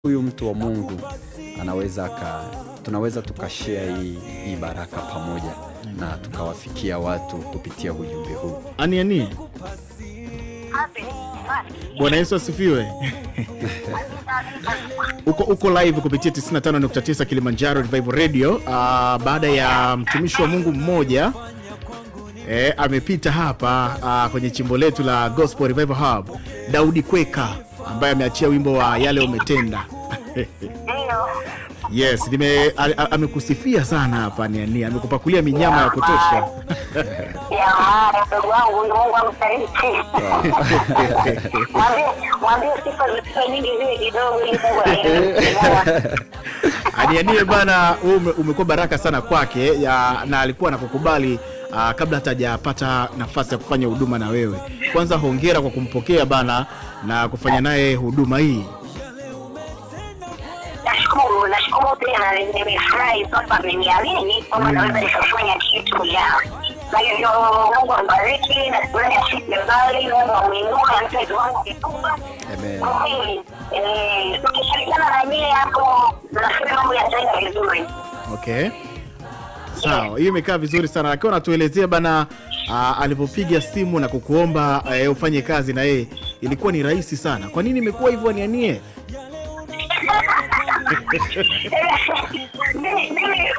huyu mtu wa Mungu anaweza tunaweza tukashare hii baraka pamoja na tukawafikia watu kupitia ujumbe huu. Ani Bwana Yesu asifiwe. Uko live kupitia 95.9 Kilimanjaro Revival Radio. Baada ya mtumishi wa Mungu mmoja amepita hapa kwenye chimbo letu la Gospel Revival Hub, Daudi Kweka, ambaye ameachia wimbo wa Yale Umetenda. Yes, amekusifia sana hapa ni amekupakulia minyama ya kutosha. Ndugu wangu, Mungu amsaidie. Mwambie sifa zisizo nyingi zile kidogo ili Mungu Ani bana, umekuwa baraka sana kwake na alikuwa anakukubali kabla hata hajapata nafasi ya kufanya huduma na wewe. Kwanza hongera kwa kumpokea bana na kufanya naye huduma hii. Nashukuru tena, nimefurahi kwamba ameniamini kwamba naweza kufanya kitu ya. Kwa hiyo Mungu ambariki na sikuwa ashike mbali, Mungu amwinue mtu wangu kikubwa. Amen. Tukishirikiana na yeye hapo nafikiri mambo yataenda vizuri. Okay. Sawa, hiyo imekaa vizuri sana. Lakini unatuelezea bana alipopiga simu na kukuomba ufanye kazi na yeye, ilikuwa ni rahisi sana. Kwa nini imekuwa hivyo nianie?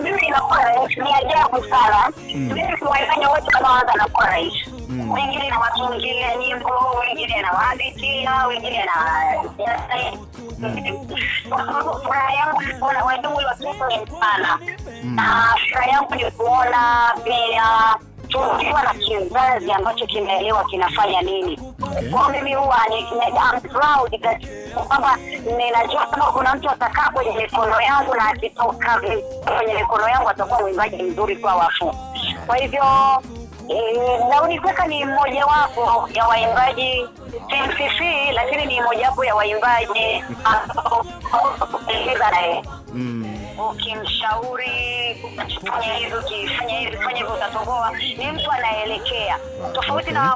Mimi inakuwa ni ajabu sana. Mimi kuwaifanya wote kama wanda nakuwa rahisi. Wengine na watungia nyimbo, wengine na waandikia, wengine na furaha yangu ni kuona wadumu watoto sana. Na furaha yangu ni kuona pia tukiwa na kizazi ambacho kimeelewa kinafanya nini. Kwa mimi huwa I'm proud that kwamba ninajua kama kuna mtu atakaa kwenye mikono yangu na akitoka kwenye mikono yangu atakuwa mwimbaji mzuri kwa wafu. Kwa hivyo Daudi Kweka ni mmoja wapo ya waimbaji TMCC, lakini ni mmoja wapo ya waimbaji naye. Ukimshauri kufanya hizo, kifanya hivi, fanya hivyo utatoboa. Ni mtu anaelekea tofauti na